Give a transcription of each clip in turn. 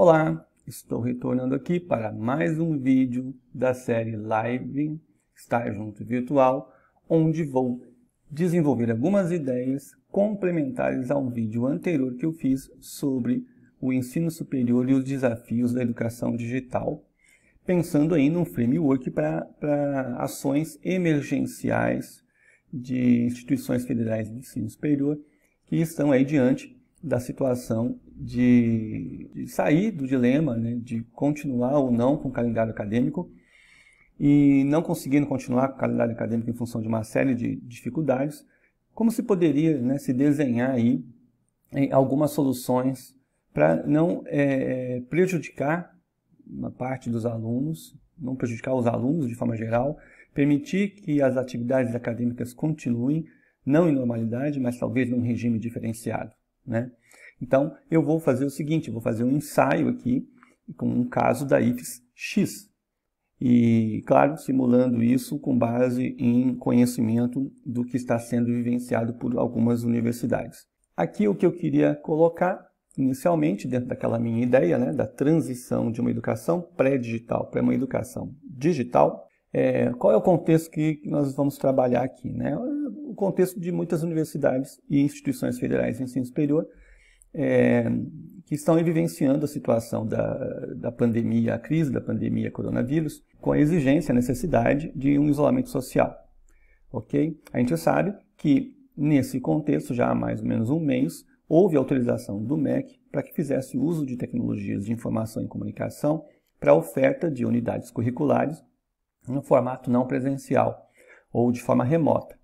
Olá, estou retornando aqui para mais um vídeo da série Live Estar Junto Virtual, onde vou desenvolver algumas ideias complementares a um vídeo anterior que eu fiz sobre o ensino superior e os desafios da educação digital, pensando aí num framework para ações emergenciais de instituições federais de ensino superior que estão aí diante da situação de sair do dilema, né, de continuar ou não com o calendário acadêmico e não conseguindo continuar com o calendário acadêmico em função de uma série de dificuldades, como se poderia, né, se desenhar aí algumas soluções para não prejudicar uma parte dos alunos, não prejudicar os alunos de forma geral, permitir que as atividades acadêmicas continuem, não em normalidade, mas talvez num regime diferenciado, né? Então, eu vou fazer o seguinte, vou fazer um ensaio aqui com um caso da IFES X. E, claro, simulando isso com base em conhecimento do que está sendo vivenciado por algumas universidades. Aqui o que eu queria colocar, inicialmente, dentro daquela minha ideia, né, da transição de uma educação pré-digital para uma educação digital, qual é o contexto que nós vamos trabalhar aqui, né? O contexto de muitas universidades e instituições federais de ensino superior que estão vivenciando a situação da pandemia, a crise da pandemia coronavírus, com a exigência, a necessidade de um isolamento social. Ok? A gente sabe que, nesse contexto, já há mais ou menos um mês, houve autorização do MEC para que fizesse uso de tecnologias de informação e comunicação para a oferta de unidades curriculares no formato não presencial ou de forma remota.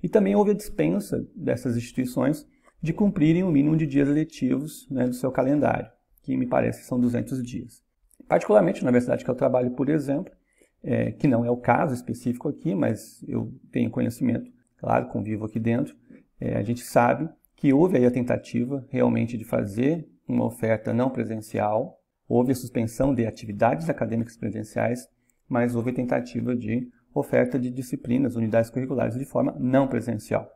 E também houve a dispensa dessas instituições de cumprirem o mínimo de dias letivos, né, do seu calendário, que me parece são 200 dias. Particularmente na universidade que eu trabalho, por exemplo, que não é o caso específico aqui, mas eu tenho conhecimento, claro, convivo aqui dentro, a gente sabe que houve aí a tentativa realmente de fazer uma oferta não presencial, houve a suspensão de atividades acadêmicas presenciais, mas houve a tentativa de oferta de disciplinas, unidades curriculares de forma não presencial.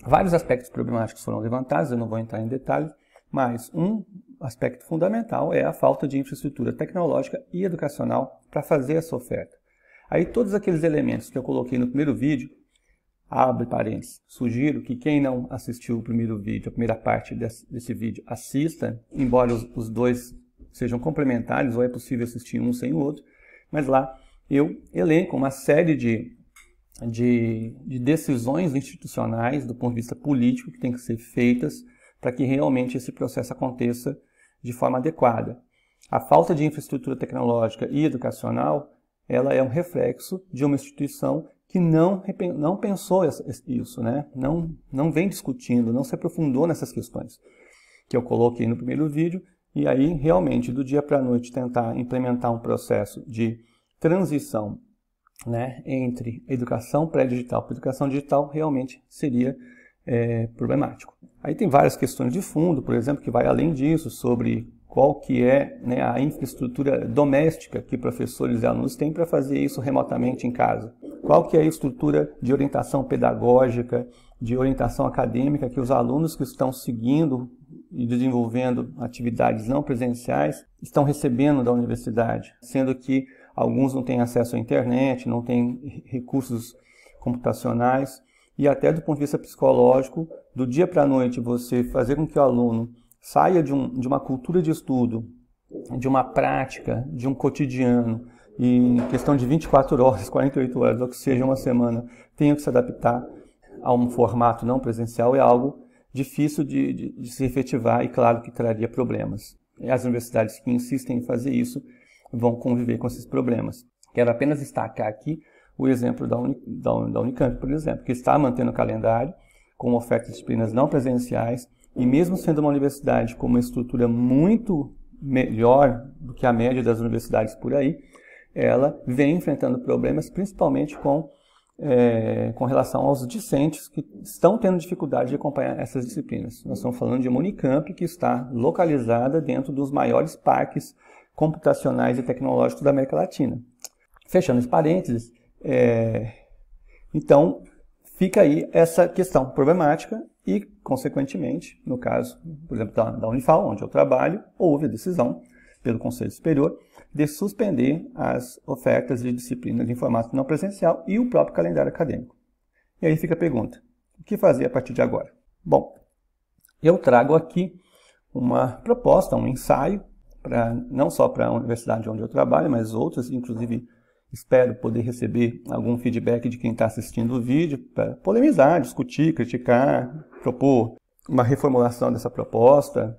Vários aspectos problemáticos foram levantados, eu não vou entrar em detalhes, mas um aspecto fundamental é a falta de infraestrutura tecnológica e educacional para fazer essa oferta. Aí todos aqueles elementos que eu coloquei no primeiro vídeo, abre parênteses, sugiro que quem não assistiu o primeiro vídeo, a primeira parte desse vídeo, assista, embora os dois sejam complementares, ou é possível assistir um sem o outro, mas lá eu elenco uma série de decisões institucionais do ponto de vista político que têm que ser feitas para que realmente esse processo aconteça de forma adequada. A falta de infraestrutura tecnológica e educacional, ela é um reflexo de uma instituição que não pensou isso, né? Não vem discutindo, não se aprofundou nessas questões que eu coloquei no primeiro vídeo, e aí realmente do dia para a noite tentar implementar um processo de transição, né, entre educação pré-digital para educação digital realmente seria problemático. Aí tem várias questões de fundo, por exemplo, que vai além disso, sobre qual que é, né, a infraestrutura doméstica que professores e alunos têm para fazer isso remotamente em casa. Qual que é a estrutura de orientação pedagógica, de orientação acadêmica que os alunos que estão seguindo e desenvolvendo atividades não presenciais estão recebendo da universidade, sendo que alguns não têm acesso à internet, não têm recursos computacionais, e até do ponto de vista psicológico, do dia para a noite você fazer com que o aluno saia de uma cultura de estudo, de uma prática, de um cotidiano, e em questão de 24 horas, 48 horas, ou que seja uma semana, tenha que se adaptar a um formato não presencial, é algo difícil de se efetivar e claro que traria problemas. E as universidades que insistem em fazer isso vão conviver com esses problemas. Quero apenas destacar aqui o exemplo da Unicamp, por exemplo, que está mantendo o calendário com oferta de disciplinas não presenciais e mesmo sendo uma universidade com uma estrutura muito melhor do que a média das universidades por aí, ela vem enfrentando problemas principalmente com relação aos discentes que estão tendo dificuldade de acompanhar essas disciplinas. Nós estamos falando de uma Unicamp que está localizada dentro dos maiores parques computacionais e tecnológicos da América Latina. Fechando esse parênteses, então fica aí essa questão problemática e, consequentemente, no caso, por exemplo, da Unifal, onde eu trabalho, houve a decisão pelo Conselho Superior de suspender as ofertas de disciplinas em formato não presencial e o próprio calendário acadêmico. E aí fica a pergunta, o que fazer a partir de agora? Bom, eu trago aqui uma proposta, um ensaio, não só para a universidade onde eu trabalho, mas outras, inclusive espero poder receber algum feedback de quem está assistindo o vídeo para polemizar, discutir, criticar, propor uma reformulação dessa proposta.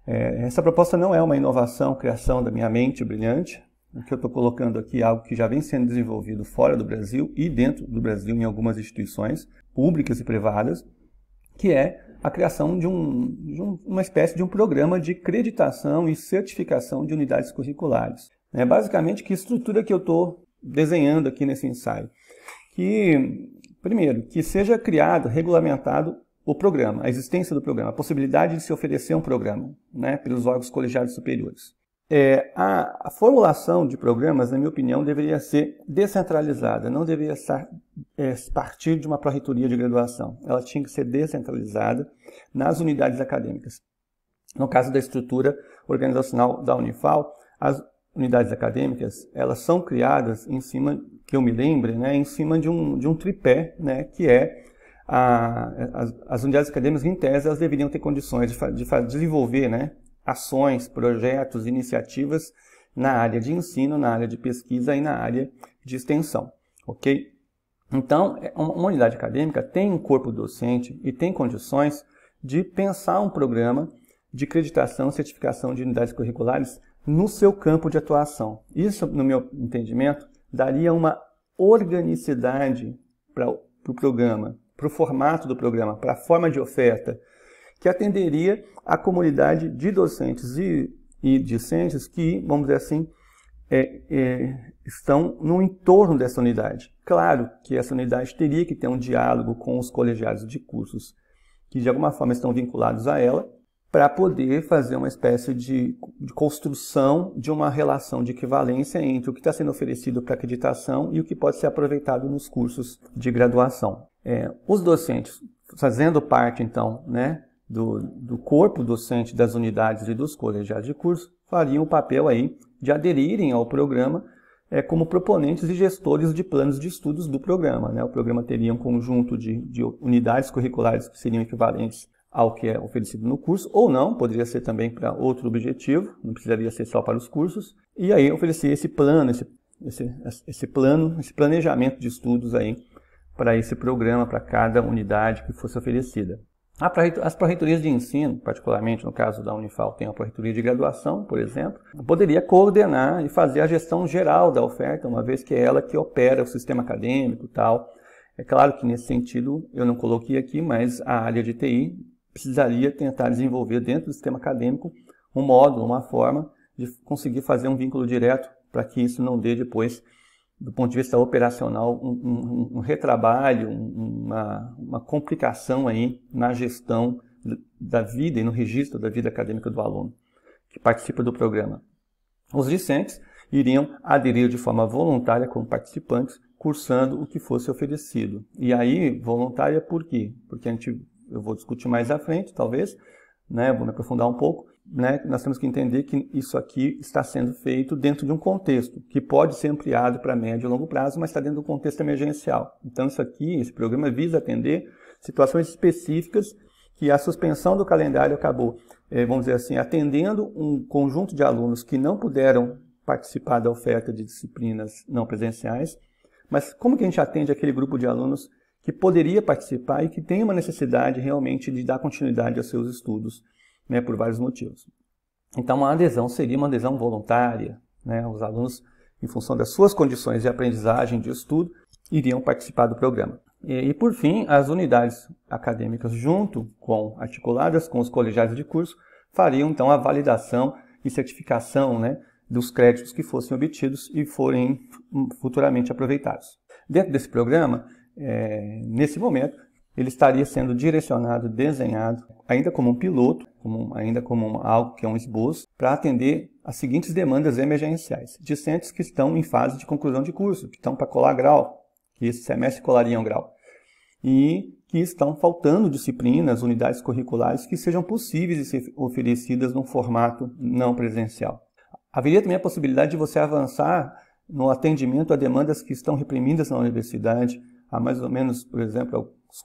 Essa proposta não é uma inovação, criação da minha mente brilhante. O que eu estou colocando aqui é algo que já vem sendo desenvolvido fora do Brasil e dentro do Brasil em algumas instituições públicas e privadas, que é a criação de uma espécie de um programa de creditação e certificação de unidades curriculares. Basicamente, que estrutura que eu estou desenhando aqui nesse ensaio? Primeiro, que seja criado, regulamentado o programa, a existência do programa, a possibilidade de se oferecer um programa, pelos órgãos colegiados superiores. A formulação de programas, na minha opinião, deveria ser descentralizada, não deveria partir de uma pró-reitoria de graduação. Ela tinha que ser descentralizada nas unidades acadêmicas. No caso da estrutura organizacional da Unifal, as unidades acadêmicas, elas são criadas em cima, que eu me lembre, em cima de um tripé, que é as unidades acadêmicas, em tese, elas deveriam ter condições de desenvolver, ações, projetos, iniciativas na área de ensino, na área de pesquisa e na área de extensão, ok? Então, uma unidade acadêmica tem um corpo docente e tem condições de pensar um programa de acreditação e certificação de unidades curriculares no seu campo de atuação. Isso, no meu entendimento, daria uma organicidade para o programa, para o formato do programa, para a forma de oferta, que atenderia a comunidade de docentes e discentes que, vamos dizer assim, estão no entorno dessa unidade. Claro que essa unidade teria que ter um diálogo com os colegiados de cursos que de alguma forma estão vinculados a ela, para poder fazer uma espécie de construção de uma relação de equivalência entre o que está sendo oferecido para acreditação e o que pode ser aproveitado nos cursos de graduação. Os docentes, fazendo parte então, do corpo docente das unidades e dos colegiados de curso, fariam o papel aí de aderirem ao programa como proponentes e gestores de planos de estudos do programa. O programa teria um conjunto de unidades curriculares que seriam equivalentes ao que é oferecido no curso, ou não, poderia ser também para outro objetivo, não precisaria ser só para os cursos, e aí oferecer esse plano, esse planejamento de estudos aí para esse programa, para cada unidade que fosse oferecida. As pró-reitorias de ensino, particularmente no caso da Unifal, tem a pró-reitoria de graduação, por exemplo, poderia coordenar e fazer a gestão geral da oferta, uma vez que é ela que opera o sistema acadêmico e tal. É claro que nesse sentido eu não coloquei aqui, mas a área de TI precisaria tentar desenvolver dentro do sistema acadêmico um módulo, uma forma de conseguir fazer um vínculo direto para que isso não dê depois, do ponto de vista operacional, um retrabalho, uma complicação aí na gestão da vida e no registro da vida acadêmica do aluno que participa do programa. Os discentes iriam aderir de forma voluntária como participantes, cursando o que fosse oferecido. E aí, voluntária por quê? Porque eu vou discutir mais à frente, talvez, vou me aprofundar um pouco, nós temos que entender que isso aqui está sendo feito dentro de um contexto, que pode ser ampliado para médio e longo prazo, mas está dentro de um contexto emergencial. Então, esse programa visa atender situações específicas que a suspensão do calendário acabou, vamos dizer assim, atendendo um conjunto de alunos que não puderam participar da oferta de disciplinas não presenciais, mas como que a gente atende aquele grupo de alunos que poderia participar e que tem uma necessidade realmente de dar continuidade aos seus estudos, por vários motivos. Então, uma adesão seria uma adesão voluntária, os alunos, em função das suas condições de aprendizagem, de estudo, iriam participar do programa. E por fim, as unidades acadêmicas, articuladas com os colegiados de curso, fariam então a validação e certificação dos créditos que fossem obtidos e forem futuramente aproveitados. Dentro desse programa, nesse momento, ele estaria sendo direcionado, desenhado, ainda como um piloto, ainda como algo que é um esboço, para atender as seguintes demandas emergenciais. Discentes que estão em fase de conclusão de curso, que estão para colar grau, que esse semestre colariam grau, e que estão faltando disciplinas, unidades curriculares que sejam possíveis de ser oferecidas num formato não presencial. Haveria também a possibilidade de você avançar no atendimento a demandas que estão reprimidas na universidade. Há mais ou menos, por exemplo, uns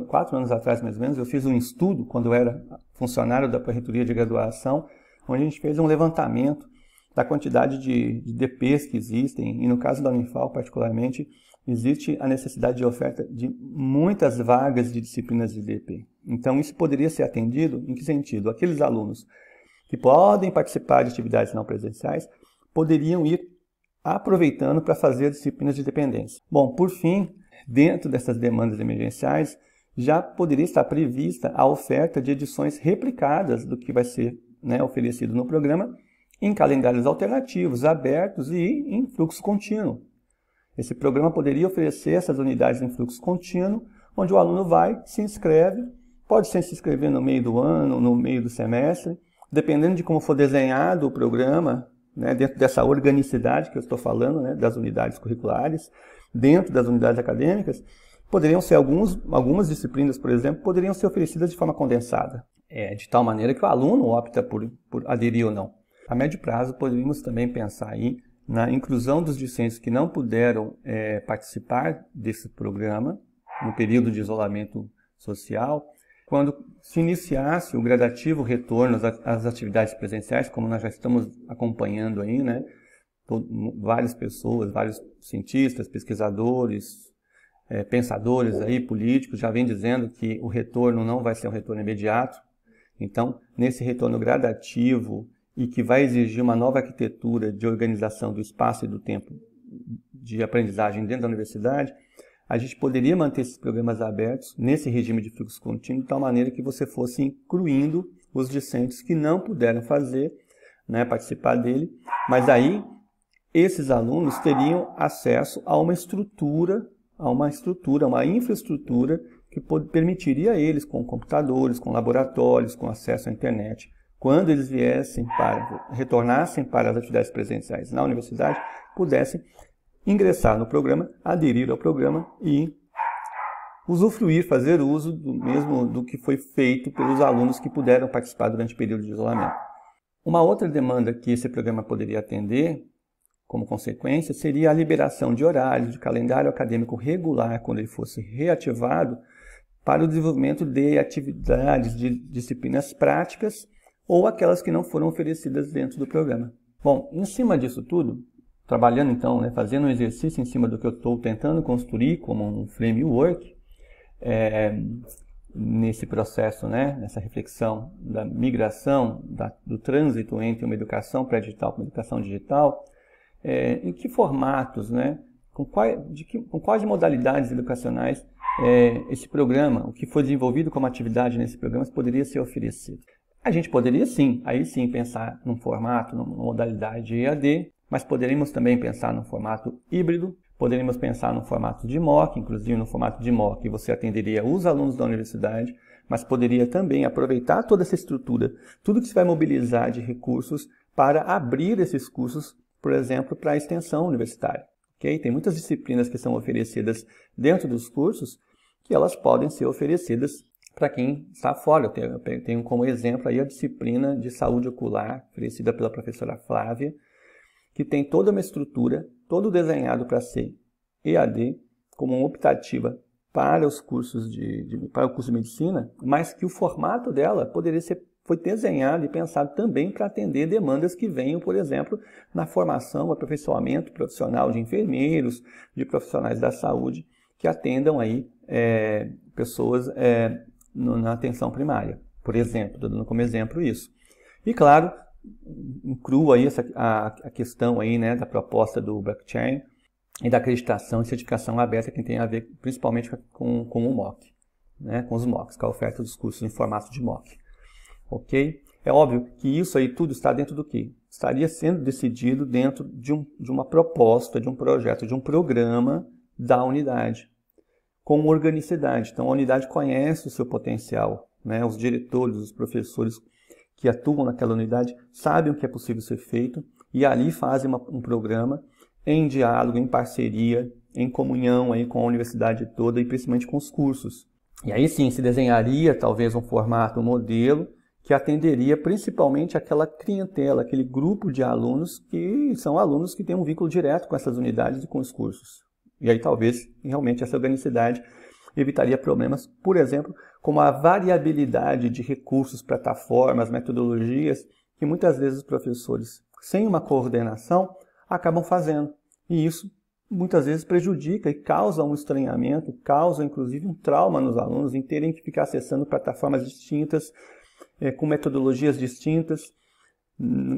4 anos atrás, mais ou menos, eu fiz um estudo, quando eu era funcionário da Pró-Reitoria de Graduação, onde a gente fez um levantamento da quantidade de DPs que existem, e no caso da Unifal, particularmente, existe a necessidade de oferta de muitas vagas de disciplinas de DP. Então, isso poderia ser atendido em que sentido? Aqueles alunos que podem participar de atividades não presenciais poderiam ir aproveitando para fazer disciplinas de dependência. Bom, por fim, dentro dessas demandas emergenciais, já poderia estar prevista a oferta de edições replicadas do que vai ser, né, oferecido no programa em calendários alternativos, abertos e em fluxo contínuo. Esse programa poderia oferecer essas unidades em fluxo contínuo, onde o aluno vai, se inscreve, pode se inscrever no meio do ano, no meio do semestre, dependendo de como for desenhado o programa, né, dentro dessa organicidade que eu estou falando, né, das unidades curriculares, dentro das unidades acadêmicas, poderiam ser algumas disciplinas, por exemplo, poderiam ser oferecidas de forma condensada, de tal maneira que o aluno opta por aderir ou não. A médio prazo, poderíamos também pensar aí na inclusão dos discentes que não puderam participar desse programa no período de isolamento social, quando se iniciasse o gradativo retorno às atividades presenciais, como nós já estamos acompanhando aí, né? Várias pessoas, vários cientistas, pesquisadores, pensadores aí, políticos, já vêm dizendo que o retorno não vai ser um retorno imediato. Então, nesse retorno gradativo e que vai exigir uma nova arquitetura de organização do espaço e do tempo de aprendizagem dentro da universidade, a gente poderia manter esses programas abertos nesse regime de fluxo contínuo, de tal maneira que você fosse incluindo os discentes que não puderam fazer, né, participar dele, mas aí esses alunos teriam acesso a uma infraestrutura que permitiria a eles, com computadores, com laboratórios, com acesso à internet, quando eles retornassem para as atividades presenciais na universidade, pudessem ingressar no programa, aderir ao programa e usufruir, fazer uso do que foi feito pelos alunos que puderam participar durante o período de isolamento. Uma outra demanda que esse programa poderia atender, como consequência, seria a liberação de horários de calendário acadêmico regular, quando ele fosse reativado, para o desenvolvimento de atividades de disciplinas práticas ou aquelas que não foram oferecidas dentro do programa. Bom, em cima disso tudo, trabalhando então, né, fazendo um exercício em cima do que eu estou tentando construir como um framework, nesse processo, né, nessa reflexão da migração, do trânsito entre uma educação pré-digital para uma educação digital, em que formatos, né, com quais modalidades educacionais esse programa, o que foi desenvolvido como atividade nesse programa, poderia ser oferecido. A gente poderia sim, aí sim pensar num formato, numa modalidade EAD, mas poderíamos também pensar num formato híbrido, poderíamos pensar no formato de MOOC, inclusive no formato de MOOC você atenderia os alunos da universidade, mas poderia também aproveitar toda essa estrutura, tudo que se vai mobilizar de recursos para abrir esses cursos, por exemplo, para a extensão universitária. Okay? Tem muitas disciplinas que são oferecidas dentro dos cursos que elas podem ser oferecidas para quem está fora. Eu tenho como exemplo aí a disciplina de saúde ocular, oferecida pela professora Flávia, que tem toda uma estrutura, todo desenhado para ser EAD, como uma optativa para os cursos para o curso de medicina, mas que o formato dela foi desenhado e pensado também para atender demandas que venham, por exemplo, na formação, aperfeiçoamento profissional de enfermeiros, de profissionais da saúde, que atendam aí pessoas na atenção primária, por exemplo, dando como exemplo isso. E claro, incluo aí a questão aí, né, da proposta do blockchain e da acreditação e certificação aberta, que tem a ver principalmente com o MOOC, né, com os MOOCs, com a oferta dos cursos em formato de MOOC. Ok? É óbvio que isso aí tudo está dentro do quê? Estaria sendo decidido dentro de uma proposta, de um projeto, de um programa da unidade, com organicidade. Então a unidade conhece o seu potencial, né? Os diretores, os professores que atuam naquela unidade sabem o que é possível ser feito e ali fazem um programa em diálogo, em parceria, em comunhão aí com a universidade toda e principalmente com os cursos. E aí sim se desenharia talvez um formato, um modelo que atenderia principalmente aquela clientela, aquele grupo de alunos que são alunos que têm um vínculo direto com essas unidades e com os cursos. E aí talvez realmente essa organicidade evitaria problemas, por exemplo, como a variabilidade de recursos, plataformas, metodologias, que muitas vezes os professores, sem uma coordenação, acabam fazendo. E isso muitas vezes prejudica e causa um estranhamento, causa inclusive um trauma nos alunos em terem que ficar acessando plataformas distintas, com metodologias distintas.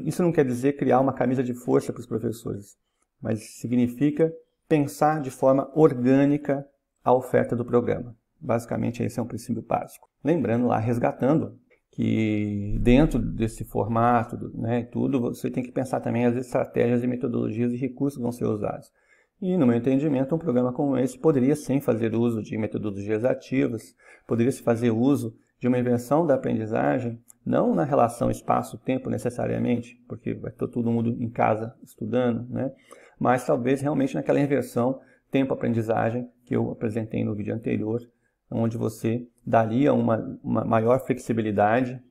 Isso não quer dizer criar uma camisa de força para os professores, mas significa pensar de forma orgânica a oferta do programa. Basicamente, esse é um princípio básico. Lembrando lá, resgatando, que dentro desse formato, né, tudo, você tem que pensar também as estratégias e metodologias e recursos que vão ser usados. E, no meu entendimento, um programa como esse poderia sim fazer uso de metodologias ativas, poderia se fazer uso de uma inversão da aprendizagem, não na relação espaço-tempo necessariamente, porque vai estar todo mundo em casa estudando, né? Mas talvez realmente naquela inversão tempo-aprendizagem que eu apresentei no vídeo anterior, onde você daria uma maior flexibilidade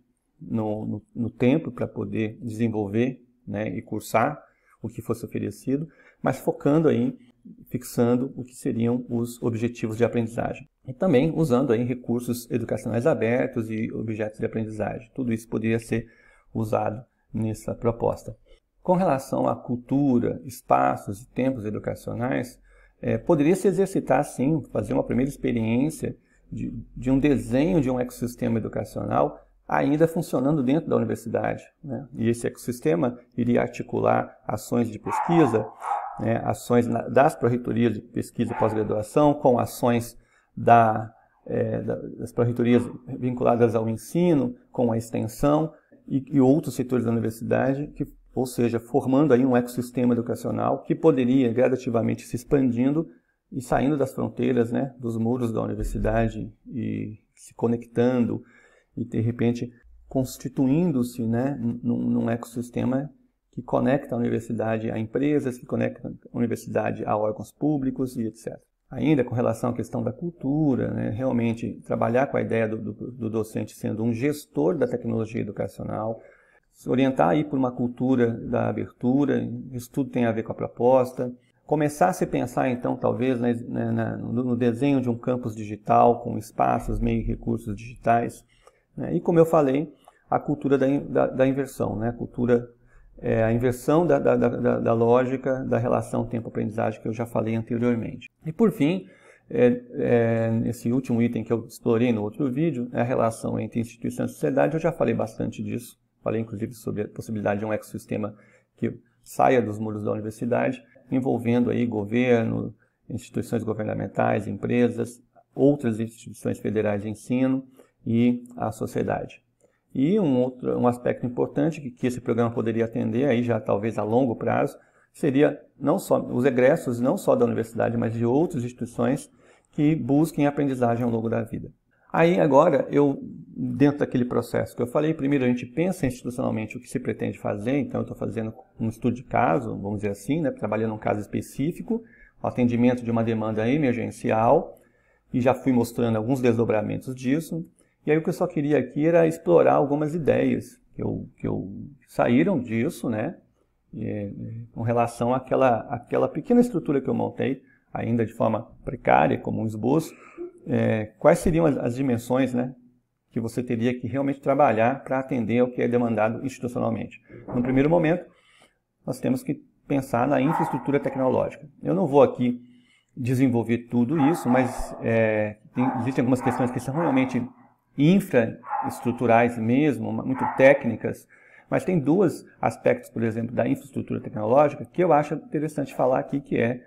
no tempo para poder desenvolver, né, e cursar o que fosse oferecido, mas focando aí, fixando o que seriam os objetivos de aprendizagem. E também usando aí recursos educacionais abertos e objetos de aprendizagem. Tudo isso poderia ser usado nessa proposta. Com relação à cultura, espaços e tempos educacionais, poderia se exercitar sim, fazer uma primeira experiência de um desenho de um ecossistema educacional ainda funcionando dentro da universidade, né? E esse ecossistema iria articular ações de pesquisa, né, ações das pró-reitorias de pesquisa e pós-graduação, com ações das pró-reitorias vinculadas ao ensino, com a extensão e outros setores da universidade, ou seja, formando aí um ecossistema educacional que poderia gradativamente se expandindo e saindo das fronteiras, né, dos muros da universidade e se conectando e, de repente, constituindo-se, né, num ecossistema que conecta a universidade a empresas, que conecta a universidade a órgãos públicos e etc. Ainda com relação à questão da cultura, né, realmente trabalhar com a ideia do docente sendo um gestor da tecnologia educacional, se orientar aí por uma cultura da abertura, isso tudo tem a ver com a proposta. Começar a se pensar, então, talvez, no desenho de um campus digital, com espaços, meios e recursos digitais. Né? E, como eu falei, a cultura da inversão, né? A inversão da lógica da relação tempo-aprendizagem que eu já falei anteriormente. E, por fim, esse último item que eu explorei no outro vídeo, é a relação entre instituição e sociedade. Eu já falei bastante disso. Falei, inclusive, sobre a possibilidade de um ecossistema que saia dos muros da universidade, envolvendo aí governo, instituições governamentais, empresas, outras instituições federais de ensino e a sociedade. E um aspecto importante que esse programa poderia atender, aí já talvez a longo prazo, seria não só os egressos, não só da universidade, mas de outras instituições que busquem aprendizagem ao longo da vida. Aí agora, dentro daquele processo que eu falei, primeiro a gente pensa institucionalmente o que se pretende fazer, então eu estou fazendo um estudo de caso, vamos dizer assim, né, trabalhando um caso específico, o atendimento de uma demanda emergencial, e já fui mostrando alguns desdobramentos disso. E aí o que eu só queria aqui era explorar algumas ideias que saíram disso, né, com relação àquela pequena estrutura que eu montei, ainda de forma precária, como um esboço. Quais seriam as dimensões, né, que você teria que realmente trabalhar para atender ao que é demandado institucionalmente. No primeiro momento, nós temos que pensar na infraestrutura tecnológica. Eu não vou aqui desenvolver tudo isso, mas existem algumas questões que são realmente infraestruturais mesmo, muito técnicas, mas tem dois aspectos, por exemplo, da infraestrutura tecnológica que eu acho interessante falar aqui, que é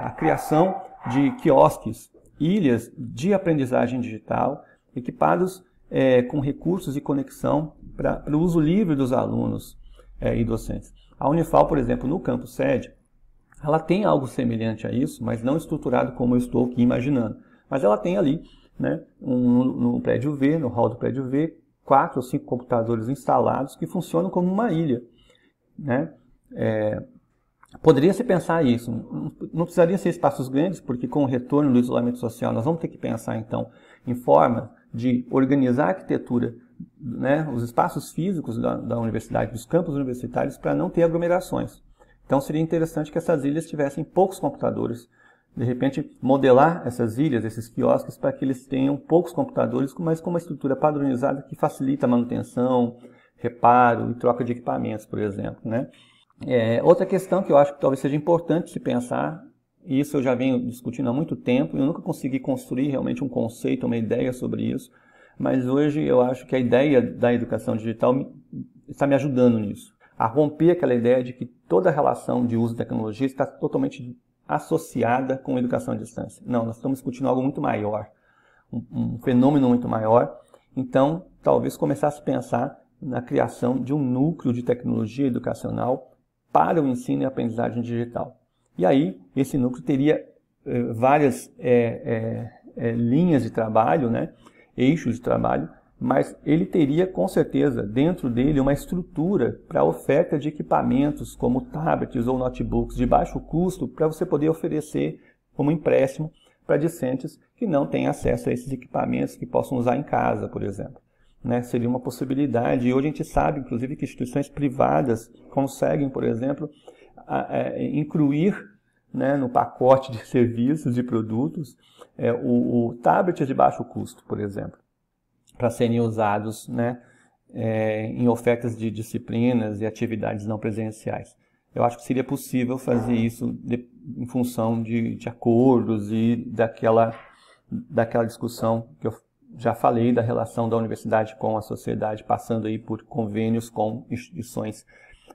a criação de quiosques, ilhas de aprendizagem digital, equipados com recursos e conexão para o uso livre dos alunos e docentes. A Unifal, por exemplo, no campus sede, ela tem algo semelhante a isso, mas não estruturado como eu estou aqui imaginando. Mas ela tem ali, né, no prédio V, no hall do prédio V, 4 ou 5 computadores instalados que funcionam como uma ilha, né? Poderia se pensar isso, não precisaria ser espaços grandes, porque com o retorno do isolamento social nós vamos ter que pensar então em forma de organizar a arquitetura né, os espaços físicos da universidade, dos campos universitários, para não ter aglomerações. Então seria interessante que essas ilhas tivessem poucos computadores. De repente, modelar essas ilhas, esses quiosques, para que eles tenham poucos computadores, mas com uma estrutura padronizada que facilita a manutenção, reparo e troca de equipamentos, por exemplo, né? Outra questão que eu acho que talvez seja importante se pensar, e isso eu já venho discutindo há muito tempo, eu nunca consegui construir realmente um conceito, uma ideia sobre isso, mas hoje eu acho que a ideia da educação digital está me ajudando nisso, a romper aquela ideia de que toda relação de uso de tecnologia está totalmente associada com a educação à distância. Não, nós estamos discutindo algo muito maior, um fenômeno muito maior. Então, talvez começasse a pensar na criação de um núcleo de tecnologia educacional para o ensino e aprendizagem digital. E aí, esse núcleo teria várias linhas de trabalho, né, eixos de trabalho, mas ele teria, com certeza, dentro dele uma estrutura para a oferta de equipamentos como tablets ou notebooks de baixo custo para você poder oferecer como empréstimo para discentes que não têm acesso a esses equipamentos, que possam usar em casa, por exemplo. Né? Seria uma possibilidade. E hoje a gente sabe, inclusive, que instituições privadas conseguem, por exemplo, incluir, né, no pacote de serviços e produtos o tablet de baixo custo, por exemplo, para serem usados, né, em ofertas de disciplinas e atividades não presenciais. Eu acho que seria possível fazer isso em função de acordos e daquela discussão que eu já falei da relação da universidade com a sociedade, passando aí por convênios com instituições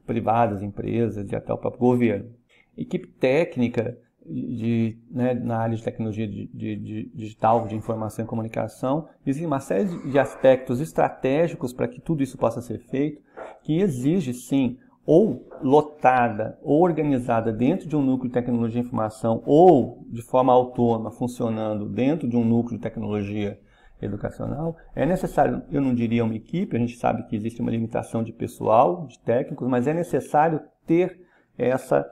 privadas, empresas e até o próprio governo. Equipe técnica na área de tecnologia digital, de informação e comunicação, existe uma série de aspectos estratégicos para que tudo isso possa ser feito, que exige, sim, ou lotada, ou organizada dentro de um núcleo de tecnologia e informação, ou de forma autônoma, funcionando dentro de um núcleo de tecnologia educacional. É necessário, eu não diria uma equipe, a gente sabe que existe uma limitação de pessoal, de técnicos, mas é necessário ter essa,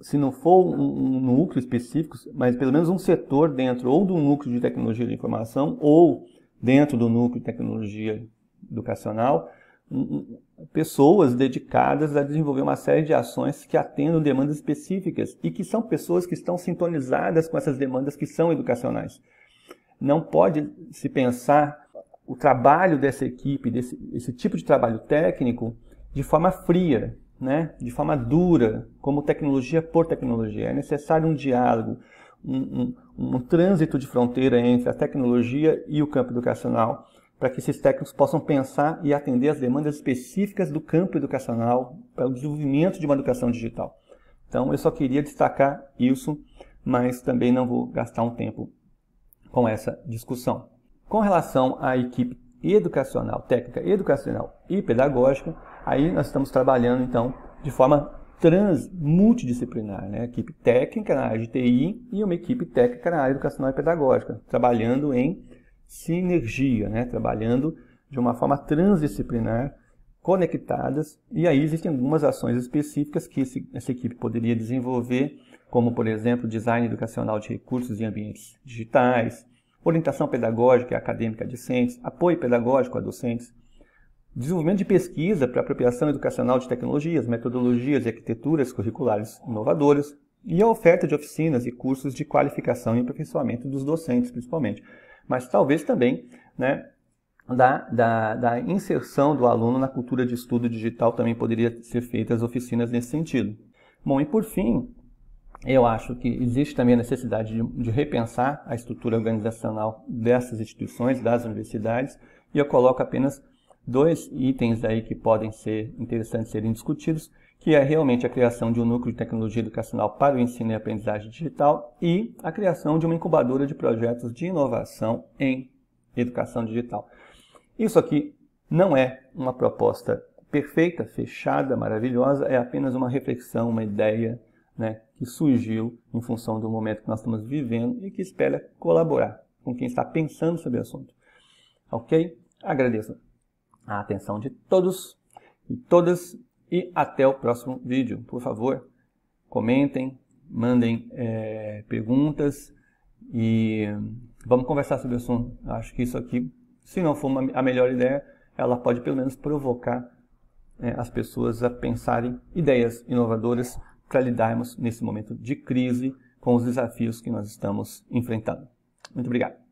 se não for um núcleo específico, mas pelo menos um setor dentro, ou do núcleo de tecnologia de informação, ou dentro do núcleo de tecnologia educacional, pessoas dedicadas a desenvolver uma série de ações que atendam demandas específicas e que são pessoas que estão sintonizadas com essas demandas que são educacionais. Não pode se pensar o trabalho dessa equipe, esse tipo de trabalho técnico, de forma fria, né? De forma dura, como tecnologia por tecnologia. É necessário um diálogo, um trânsito de fronteira entre a tecnologia e o campo educacional, para que esses técnicos possam pensar e atender às demandas específicas do campo educacional para o desenvolvimento de uma educação digital. Então, eu só queria destacar isso, mas também não vou gastar um tempo com essa discussão. Com relação à equipe educacional, técnica educacional e pedagógica, aí nós estamos trabalhando, então, de forma multidisciplinar, né? Equipe técnica na área de TI e uma equipe técnica na área educacional e pedagógica, trabalhando em sinergia, né? Trabalhando de uma forma transdisciplinar, conectadas, e aí existem algumas ações específicas que essa equipe poderia desenvolver, como, por exemplo, design educacional de recursos em ambientes digitais, orientação pedagógica e acadêmica a discentes, apoio pedagógico a docentes, desenvolvimento de pesquisa para apropriação educacional de tecnologias, metodologias e arquiteturas curriculares inovadoras, e a oferta de oficinas e cursos de qualificação e aperfeiçoamento dos docentes, principalmente. Mas talvez também, né, da inserção do aluno na cultura de estudo digital também poderia ser feitas oficinas nesse sentido. Bom, e por fim, eu acho que existe também a necessidade de repensar a estrutura organizacional dessas instituições, das universidades, e eu coloco apenas 2 itens aí que podem ser interessantes serem discutidos, que é realmente a criação de um núcleo de tecnologia educacional para o ensino e aprendizagem digital e a criação de uma incubadora de projetos de inovação em educação digital. Isso aqui não é uma proposta perfeita, fechada, maravilhosa, é apenas uma reflexão, uma ideia, né, que surgiu em função do momento que nós estamos vivendo e que espera colaborar com quem está pensando sobre o assunto. Ok? Agradeço a atenção de todos e todas e até o próximo vídeo. Por favor, comentem, mandem perguntas e vamos conversar sobre o assunto. Acho que isso aqui, se não for a melhor ideia, ela pode pelo menos provocar as pessoas a pensarem ideias inovadoras para lidarmos nesse momento de crise com os desafios que nós estamos enfrentando. Muito obrigado.